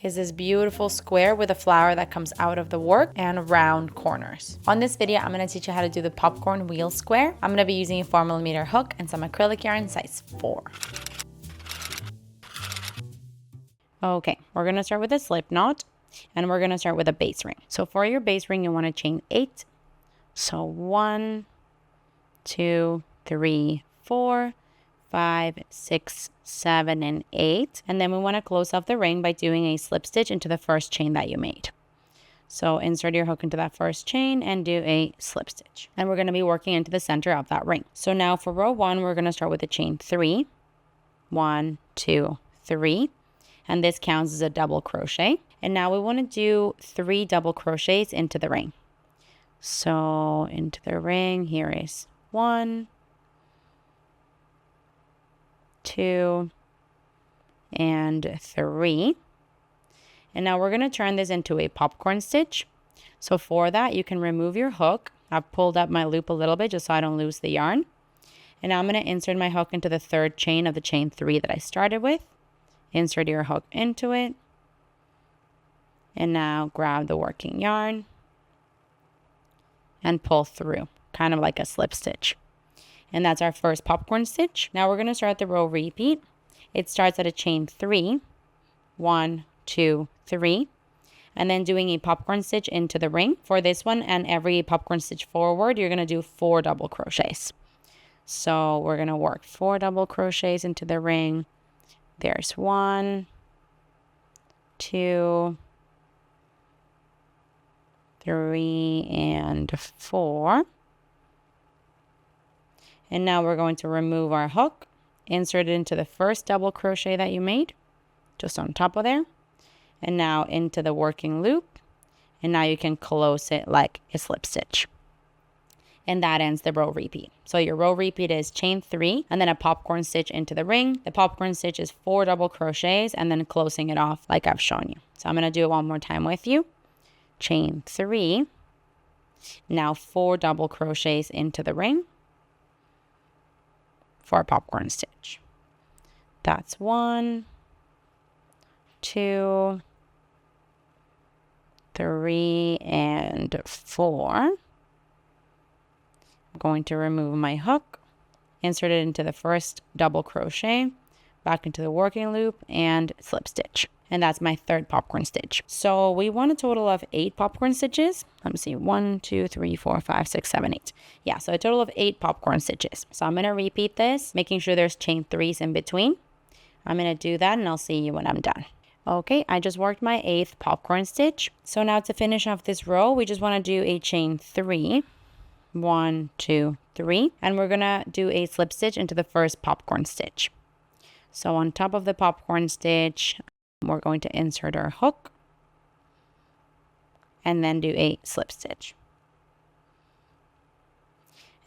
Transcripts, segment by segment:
is this beautiful square with a flower that comes out of the work and round corners. On this video, I'm going to teach you how to do the popcorn wheel square. I'm going to be using a 4mm hook and some acrylic yarn size 4. Okay, we're going to start with a slip knot and we're going to start with a base ring. So for your base ring, you want to chain 8. So 1, 2, 3, 4, 5, 6, 7, and 8. And then we want to close off the ring by doing a slip stitch into the first chain that you made. So insert your hook into that first chain and do a slip stitch. And we're going to be working into the center of that ring. So now for row 1, we're going to start with a chain 3. 1, 2, 3. And this counts as a double crochet. And now we want to do 3 double crochets into the ring. So into the ring, here is 1, 2, and 3. And now we're going to turn this into a popcorn stitch. So for that, you can remove your hook. I've pulled up my loop a little bit just so I don't lose the yarn. And now I'm going to insert my hook into the third chain of the chain 3 that I started with. Insert your hook into it. And now grab the working yarn and pull through, kind of like a slip stitch. And that's our first popcorn stitch. Now we're going to start the row repeat. It starts at a chain 3. 1, 2, 3. And then doing a popcorn stitch into the ring. For this one and every popcorn stitch forward, you're going to do 4 double crochets. So we're going to work 4 double crochets into the ring. There's 1, 2, 3, and 4. And now we're going to remove our hook, insert it into the first double crochet that you made, just on top of there. And now into the working loop. And now you can close it like a slip stitch. And that ends the row repeat. So your row repeat is chain 3 and then a popcorn stitch into the ring. The popcorn stitch is 4 double crochets and then closing it off like I've shown you. So I'm going to do it one more time with you. Chain 3. Now 4 double crochets into the ring for a popcorn stitch. That's 1, 2, 3, and 4. I'm going to remove my hook, insert it into the first double crochet, back into the working loop, and slip stitch. And that's my third popcorn stitch. So we want a total of 8 popcorn stitches. Let me see, 1, 2, 3, 4, 5, 6, 7, 8. Yeah, so a total of 8 popcorn stitches. So I'm going to repeat this, making sure there's chain 3s in between. I'm going to do that and I'll see you when I'm done. Okay, I just worked my 8th popcorn stitch. So now to finish off this row, we just want to do a chain 3. 1, 2, 3. And we're going to do a slip stitch into the first popcorn stitch. So on top of the popcorn stitch, we're going to insert our hook and then do a slip stitch.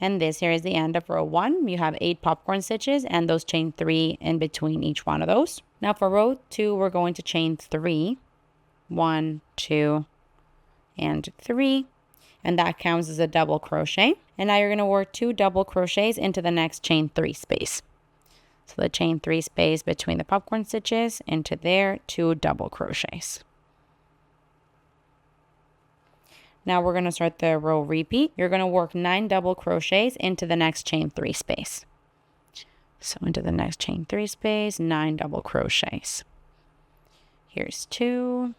And this here is the end of row 1. You have 8 popcorn stitches and those chain 3 in between each one of those. Now for row 2, we're going to chain 3. 1, 2, and 3. And that counts as a double crochet. And now you're going to work 2 double crochets into the next chain 3 space. So the chain 3 space between the popcorn stitches, into there, 2 double crochets. Now we're going to start the row repeat. You're going to work 9 double crochets into the next chain 3 space. So into the next chain 3 space, 9 double crochets. Here's 2,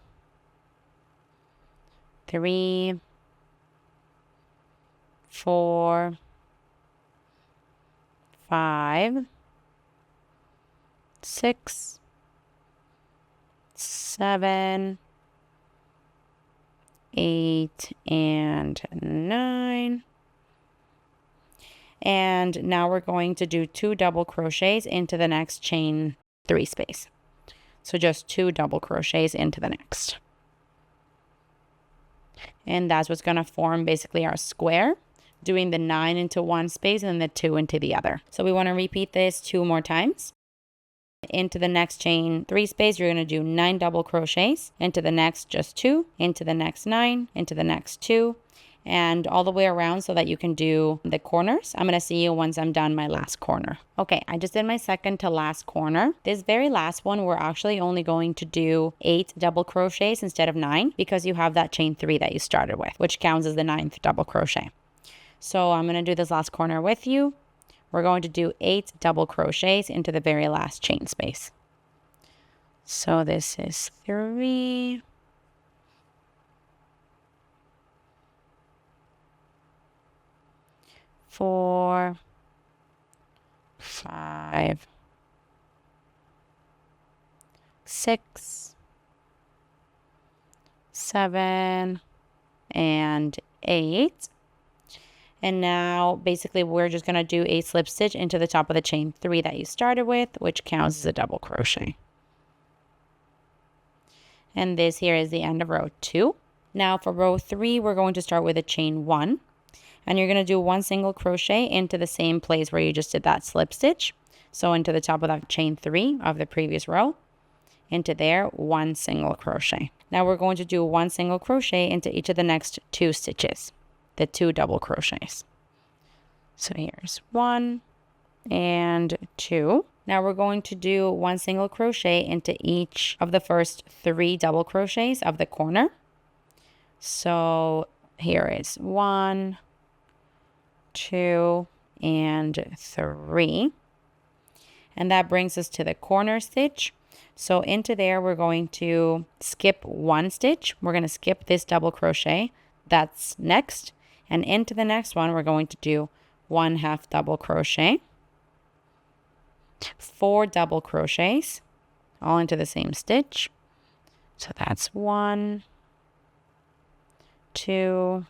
3, 4, 5, 6, 7, 8, and 9. And now we're going to do 2 double crochets into the next chain 3 space. So just 2 double crochets into the next. And that's what's going to form basically our square, doing the 9 into one space and the 2 into the other. So we want to repeat this 2 more times. Into the next chain 3 space, you're going to do 9 double crochets. Into the next, just 2. Into the next 9. Into the next 2. and all the way around so that you can do the corners. I'm going to see you once I'm done my last corner. Okay, I just did my second to last corner. This very last one, we're actually only going to do 8 double crochets instead of 9 because you have that chain 3 that you started with, which counts as the 9th double crochet. So I'm going to do this last corner with you. We're going to do 8 double crochets into the very last chain space. So this is 3, 4, 5, 6, 7, and 8. And now basically we're just going to do a slip stitch into the top of the chain 3 that you started with, which counts as a double crochet. And this here is the end of row 2. Now for row 3, we're going to start with a chain 1. And you're going to do 1 single crochet into the same place where you just did that slip stitch. So into the top of that chain 3 of the previous row. Into there, 1 single crochet. Now we're going to do 1 single crochet into each of the next 2 stitches. The 2 double crochets. So here's 1 and 2. Now we're going to do 1 single crochet into each of the first 3 double crochets of the corner. So here is 1, 2, and 3. And that brings us to the corner stitch. So into there we're going to skip 1 stitch. We're going to skip this double crochet that's next. And into the next one, we're going to do 1 half double crochet, 4 double crochets, all into the same stitch. So that's 1, 2,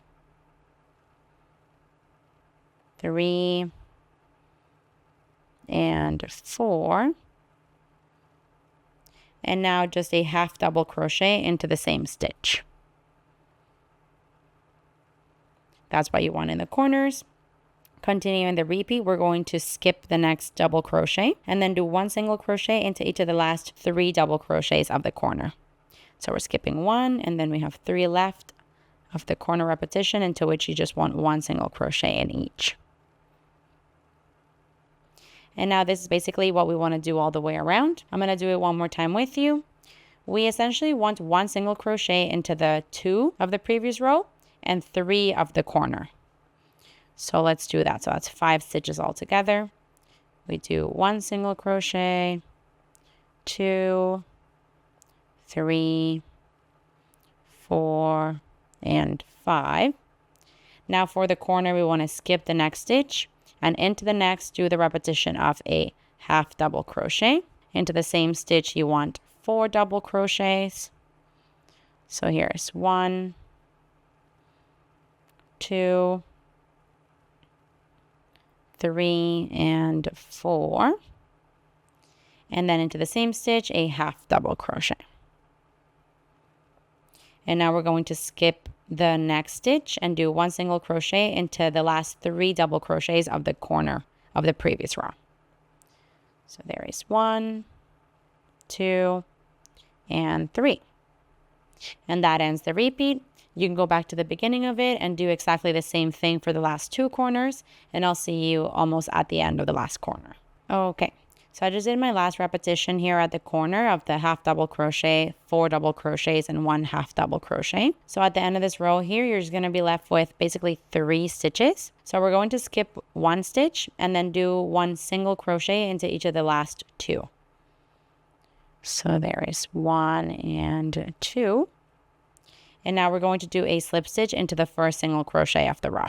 3, and 4. And now just a half double crochet into the same stitch. That's what you want in the corners. Continuing the repeat, we're going to skip the next double crochet and then do 1 single crochet into each of the last 3 double crochets of the corner. So we're skipping 1 and then we have 3 left of the corner repetition, into which you just want 1 single crochet in each. And now this is basically what we want to do all the way around. I'm going to do it one more time with you. We essentially want 1 single crochet into the 2 of the previous row and 3 of the corner. So let's do that. So that's 5 stitches all together. We do 1 single crochet, 2, 3, 4, and 5. Now for the corner, we want to skip the next stitch and into the next do the repetition of a half double crochet. Into the same stitch, you want 4 double crochets. So here's 1, 2, 3, and 4. And then into the same stitch, a half double crochet. And now we're going to skip the next stitch and do 1 single crochet into the last 3 double crochets of the corner of the previous row. So there is 1, 2, and 3. And that ends the repeat. You can go back to the beginning of it and do exactly the same thing for the last 2 corners, and I'll see you almost at the end of the last corner. Okay, so I just did my last repetition here at the corner of the half double crochet, 4 double crochets, and 1 half double crochet. So at the end of this row here, you're just going to be left with basically 3 stitches. So we're going to skip 1 stitch and then do 1 single crochet into each of the last 2. So there is 1 and 2. And now we're going to do a slip stitch into the first single crochet of the row.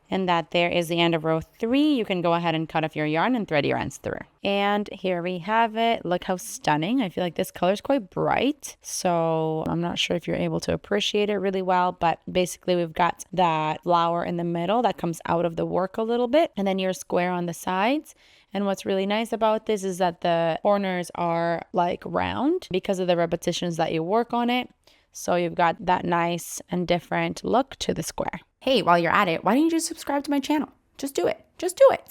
And that there is the end of row 3. You can go ahead and cut off your yarn and thread your ends through. And here we have it. Look how stunning. I feel like this color is quite bright. So I'm not sure if you're able to appreciate it really well, but basically we've got that flower in the middle that comes out of the work a little bit, and then your square on the sides. And what's really nice about this is that the corners are like round because of the repetitions that you work on it. So you've got that nice and different look to the square. Hey, while you're at it, why don't you just subscribe to my channel? Just do it. Just do it.